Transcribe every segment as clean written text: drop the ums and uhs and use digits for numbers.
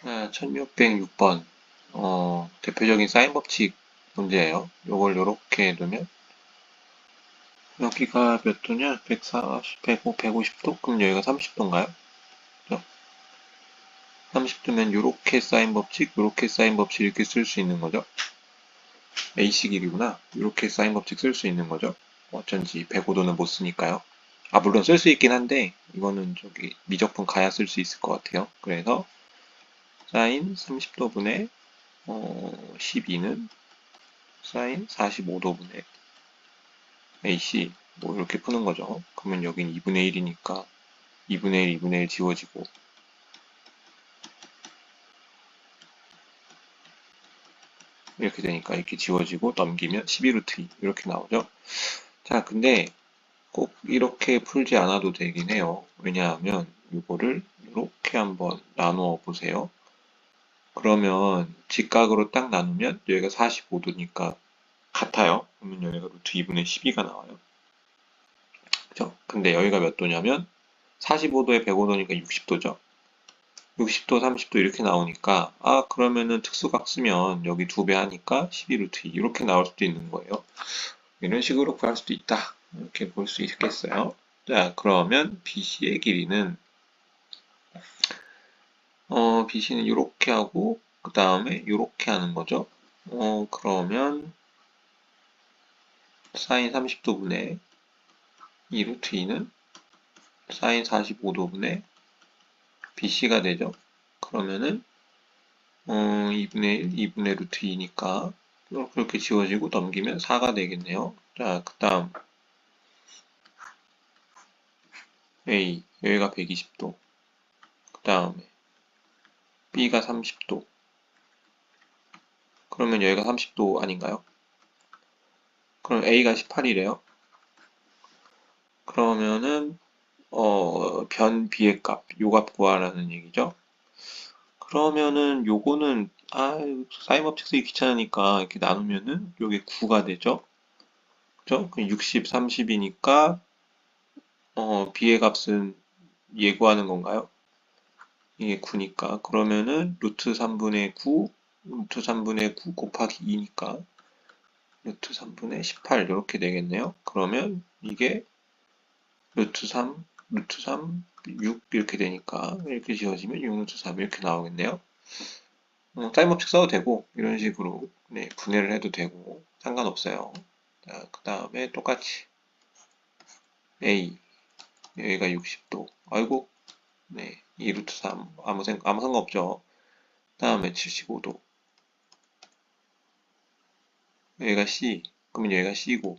1606번 대표적인 사인 법칙 문제예요. 요걸 요렇게 놓으면 여기가 몇 도냐? 140, 105, 150도? 그럼 여기가 30도인가요? 30도면 요렇게 사인 법칙, 요렇게 사인 법칙 이렇게 쓸 수 있는 거죠. AC 길이구나. 요렇게 사인 법칙 쓸 수 있는 거죠. 어쩐지 105도는 못 쓰니까요. 물론 쓸 수 있긴 한데 이거는 저기 미적분 가야 쓸 수 있을 것 같아요. 그래서 사인 30도분의 12는 사인 45도분의 AC 뭐 이렇게 푸는 거죠. 그러면 여긴 2분의 1이니까 2분의 1, 2분의 1 지워지고 이렇게 되니까 이렇게 지워지고 넘기면 12루트 2 이렇게 나오죠. 자, 근데 꼭 이렇게 풀지 않아도 되긴 해요. 왜냐하면 이거를 이렇게 한번 나누어 보세요. 그러면 직각으로 딱 나누면 여기가 45도니까 같아요. 그러면 여기가 루트 2분의 12가 나와요. 그죠? 근데 여기가 몇 도냐면 45도에 105도니까 60도죠. 60도, 30도 이렇게 나오니까 그러면은 특수각 쓰면 여기 2배 하니까 12루트 2 이렇게 나올 수도 있는 거예요. 이런 식으로 구할 수도 있다. 이렇게 볼 수 있겠어요. 자, 그러면 BC의 길이는 BC는 이렇게 하고 그 다음에 이렇게 하는 거죠. 그러면 사인 30도분의 2루트 2는 사인 45도분의 BC가 되죠. 그러면은 2분의 1, 2분의 루트 2니까 그렇게 지워지고 넘기면 4가 되겠네요. 자, 그 다음 A, 여기가 120도. 그 다음에 B가 30도. 그러면 여기가 30도 아닌가요? 그럼 A가 18이래요. 그러면은 변 B의 값, 요 값 구하라는 얘기죠. 그러면은 요거는 사인 법칙 쓰기 귀찮으니까 이렇게 나누면은 요게 9가 되죠. 그죠? 60, 30이니까 B의 값은 예구하는 건가요? 이게 9니까 그러면은 루트 3분의 9 루트 3분의 9 곱하기 2니까 루트 3분의 18 이렇게 되겠네요. 그러면 이게 루트 3 루트 3 6 이렇게 되니까 이렇게 지워지면 6 루트 3 이렇게 나오겠네요. 사인 법칙 써도 되고 이런 식으로 네, 분해를 해도 되고 상관없어요. 자, 그 다음에 똑같이 A 여기가 60도 아이고 네, 2 루트 3 아무 상관없죠. 다음에 75도 여기가 C 그러면 여기가 C고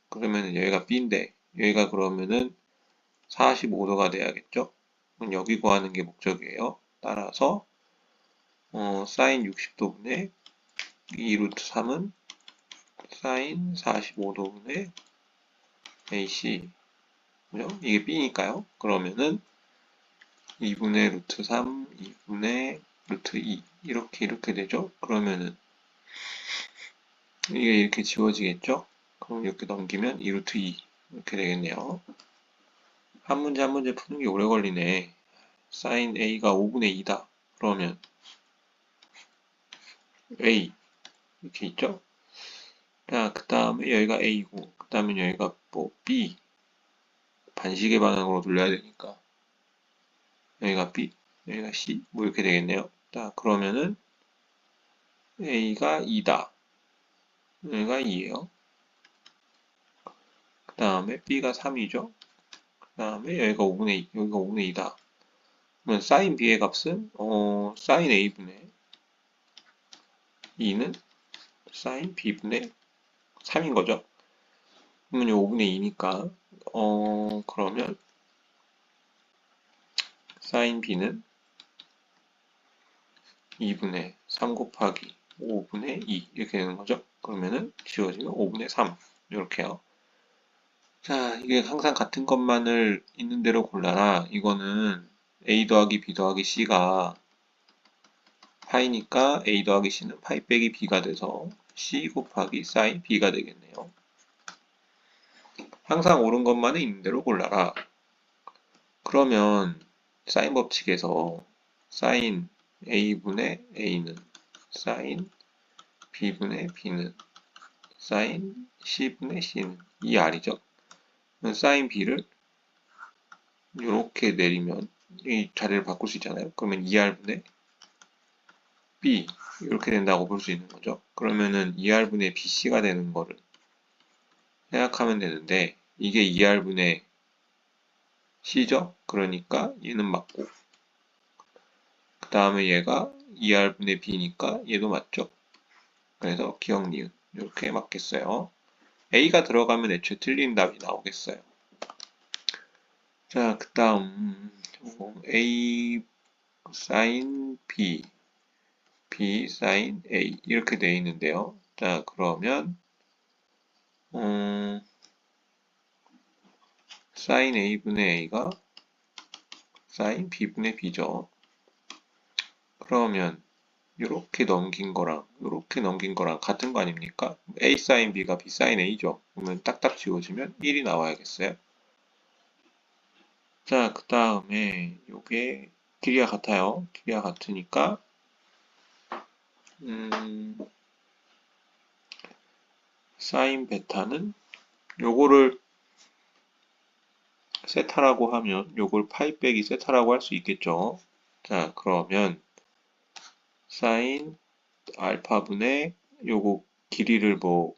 그러면 여기가 B인데 여기가 그러면은 45도가 돼야겠죠. 그럼 여기 구하는 게 목적이에요. 따라서 사인 60도분의 2 루트 3은 사인 45도분의 AC 그죠? 이게 B니까요. 그러면은 2분의 루트 3, 2분의 루트 2 이렇게 되죠. 그러면은 이게 이렇게 지워지겠죠? 그럼 이렇게 넘기면 2 루트 2 이렇게 되겠네요. 한 문제 한 문제 푸는 게 오래 걸리네. 사인 A가 5분의 2다. 그러면 A 이렇게 있죠? 자, 그 다음에 여기가 A고, 그 다음에 여기가 뭐 B 반시계 방향으로 돌려야 되니까 여기가 B, 여기가 C 뭐 이렇게 되겠네요. 자, 그러면은 A가 2다. 여기가 2예요. 그 다음에 B가 3이죠. 그 다음에 여기가 5분의 2, 여기가 5분의 2다. 그러면 사인 B의 값은 사인 A분의 2는 사인 B분의 3인 거죠. 그러면 5분의 2니까 그러면 사인 B는 2분의 3 곱하기 5분의 2 이렇게 되는 거죠. 그러면은 지워지면 5분의 3 이렇게요. 자, 이게 항상 같은 것만을 있는 대로 골라라. 이거는 A 더하기 B 더하기 C가 파이니까 A 더하기 C는 파이 빼기 B가 돼서 C 곱하기 사인 B가 되겠네요. 항상 옳은 것만은 있는 대로 골라라. 그러면 사인 법칙에서 사인 A분의 A는 사인 B분의 B는 사인 C분의 C는 2R이죠. 사인 B를 이렇게 내리면 이 자리를 바꿀 수 있잖아요. 그러면 2R분의 B 이렇게 된다고 볼 수 있는 거죠. 그러면은 2R분의 BC가 되는 거를 생각하면 되는데 이게 2R분의 C죠? 그러니까 얘는 맞고 그 다음에 얘가 2R분의 B니까 얘도 맞죠? 그래서 기억 니은 이렇게 맞겠어요. A가 들어가면 애초에 틀린 답이 나오겠어요. 자, 그 다음 A sin B, B sin A 이렇게 되어 있는데요. 자, 그러면 sin A분의 A가 sin B분의 B죠. 그러면 이렇게 넘긴 거랑 이렇게 넘긴 거랑 같은 거 아닙니까? A sin B가 B sin A죠. 그러면 딱딱 지워지면 1이 나와야겠어요. 자, 그 다음에 요게 길이가 같아요. 길이가 같으니까 사인 베타는 요거를 세타라고 하면 요걸 파이 빼기 세타라고 할 수 있겠죠. 자, 그러면 사인 알파분의 요거 길이를 뭐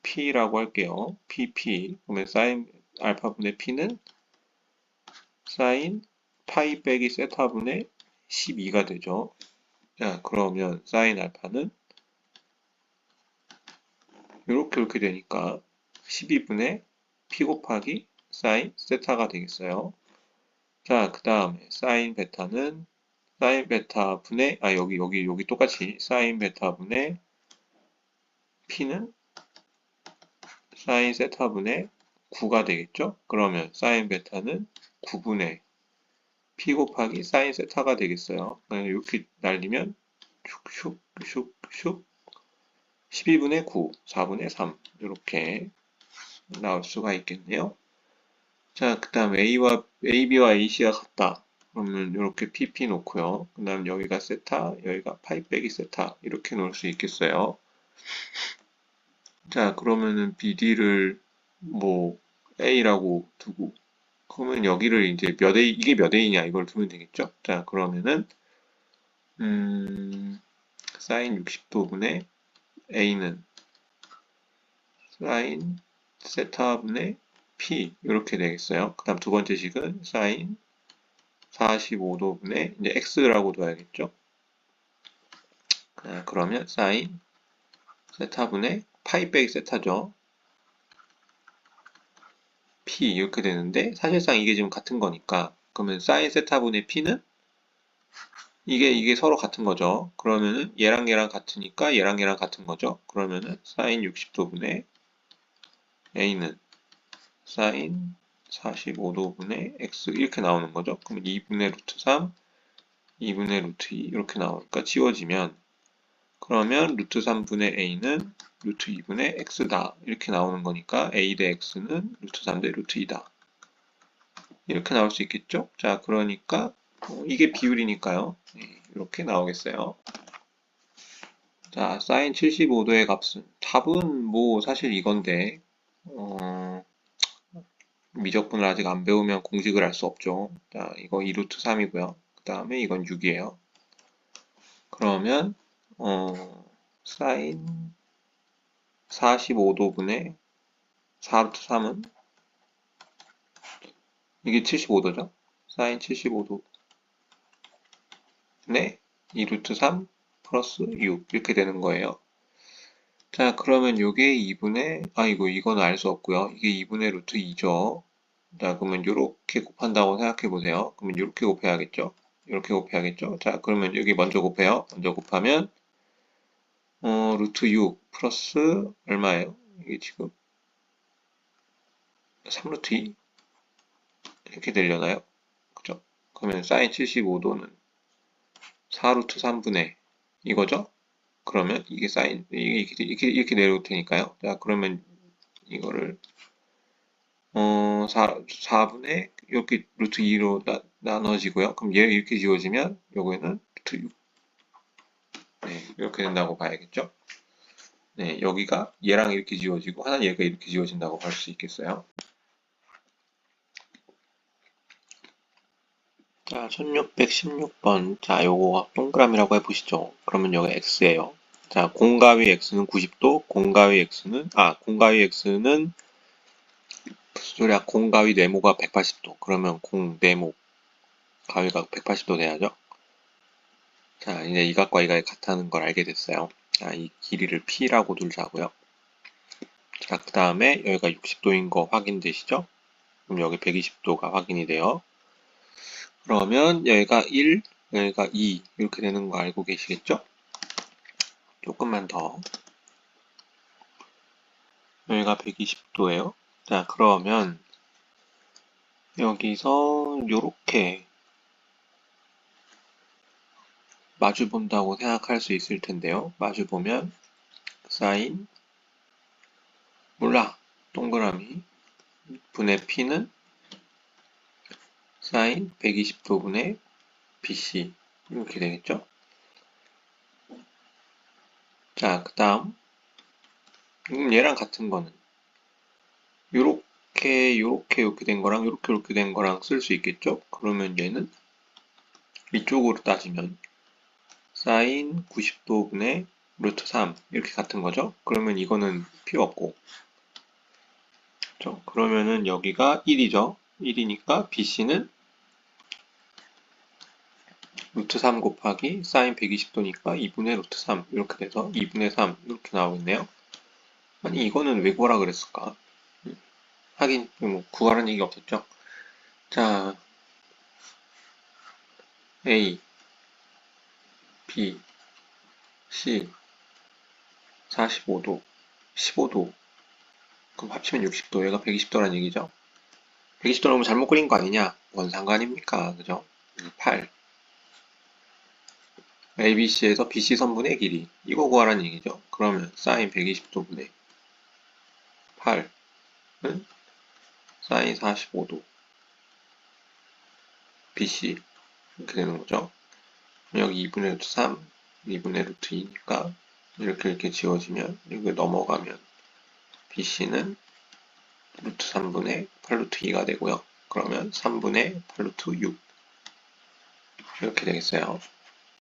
p라고 할게요. pp. 그러면 사인 알파분의 p는 사인 파이 빼기 세타분의 12가 되죠. 자, 그러면 사인 알파는 이렇게 되니까 12분의 p 곱하기 사인 세타가 되겠어요. 자, 그 다음에 사인 베타는 사인 베타 분의 여기 똑같이 사인 베타 분의 p는 사인 세타 분의 9가 되겠죠? 그러면 사인 베타는 9분의 p 곱하기 사인 세타가 되겠어요. 이렇게 날리면 슉슉슉슉 12분의 9, 4분의 3 이렇게 나올 수가 있겠네요. 자, 그 다음 AB와 AC가 같다. 그러면 이렇게 PP 놓고요. 그 다음 여기가 세타, 여기가 파이 빼기 세타 이렇게 놓을 수 있겠어요. 자, 그러면은 BD를 뭐 A라고 두고 그러면 여기를 이제 몇 A, 이게 몇 A냐 이걸 두면 되겠죠? 자, 그러면은 사인 60도분의 A는 사인 세타분의 P 이렇게 되겠어요. 그 다음 두 번째 식은 사인 45도분의 이제 X라고 둬야겠죠? 그러면 사인 세타분의 파이 빼기 세타죠. P 이렇게 되는데 사실상 이게 지금 같은 거니까 그러면 사인 세타분의 P는 이게 서로 같은 거죠. 그러면은 얘랑 같으니까 얘랑 같은 거죠. 그러면은 사인 60도분의 A는 사인 45도분의 X 이렇게 나오는 거죠. 그럼 2분의 루트 3, 2분의 루트 2 이렇게 나오니까 지워지면 그러면 루트 3분의 A는 루트 2분의 X다 이렇게 나오는 거니까 A 대 X는 루트 3 대 루트 2다 이렇게 나올 수 있겠죠. 자, 그러니까 이게 비율이니까요. 이렇게 나오겠어요. 자, 사인 75도의 값은 답은 뭐 사실 이건데 미적분을 아직 안 배우면 공식을 알 수 없죠. 자, 이거 2루트 3이고요. 그 다음에 이건 6이에요. 그러면 사인 45도분의 4루트 3은 이게 75도죠. 사인 75도 네, 2루트 3 플러스 6 이렇게 되는 거예요. 자, 그러면 요게 2분의 이건 알 수 없고요. 이게 2분의 루트 2죠. 자, 그러면 요렇게 곱한다고 생각해 보세요. 그러면 요렇게 곱해야겠죠. 이렇게 곱해야겠죠. 자, 그러면 여기 먼저 곱해요. 먼저 곱하면 루트 6 플러스 얼마예요? 이게 지금 3루트 2 이렇게 되려나요? 그죠? 그러면 사인 75도는 4루트 3분의 이거죠? 그러면 이게 사인 이렇게 내려올 테니까요. 자, 그러면 이거를 4분의 이렇게 루트 2로 나눠지고요. 그럼 얘 이렇게 지워지면 요거는 루트 6. 네, 이렇게 된다고 봐야겠죠? 네, 여기가 얘랑 이렇게 지워지고 하나는 얘가 이렇게 지워진다고 볼 수 있겠어요. 자, 1616번. 자, 요거 동그라미라고 해보시죠. 그러면 여기 x예요. 자, 공가위 x는 90도, 공가위 x는 무슨 소리야? 공가위 네모가 180도. 그러면 공네모 가위가 180도 돼야죠. 자, 이제 이 각과 이 각이 같다는 걸 알게 됐어요. 자, 이 길이를 p라고 둘자고요. 자, 그 다음에 여기가 60도인 거 확인되시죠? 그럼 여기 120도가 확인이 돼요. 그러면 여기가 1, 여기가 2 이렇게 되는 거 알고 계시겠죠? 조금만 더. 여기가 120도예요. 자, 그러면 여기서 요렇게 마주 본다고 생각할 수 있을 텐데요. 마주 보면 사인 몰라 동그라미 분의 p는 사인 120도 분의 bc 이렇게 되겠죠? 자, 그 다음 얘랑 같은 거는 요렇게 된 거랑 요렇게 된 거랑 쓸 수 있겠죠? 그러면 얘는 이쪽으로 따지면 사인 90도분의 루트 3 이렇게 같은 거죠? 그러면 이거는 필요 없고 그렇죠? 그러면은 여기가 1이죠? 1이니까 BC는 루트 3 곱하기 사인 120도니까 2분의 루트 3 이렇게 돼서 2분의 3 이렇게 나오겠네요. 아니 이거는 왜 구하라 그랬을까? 하긴 뭐 구하라는 얘기 없었죠? 자, A, B, C 45도, 15도 그럼 합치면 60도 얘가 120도란 얘기죠? 120도 너무 잘못 그린 거 아니냐? 뭔 상관입니까? 그죠? 8 ABC에서 BC 선분의 길이 이거 구하라는 얘기죠. 그러면 사인 120도분의 8은 사인 45도 BC 이렇게 되는 거죠. 여기 2분의 루트 3, 2분의 루트 2니까 이렇게 지워지면 이거 넘어가면 BC는 루트 3분의 8루트 2가 되고요. 그러면 3분의 8루트 6 이렇게 되겠어요.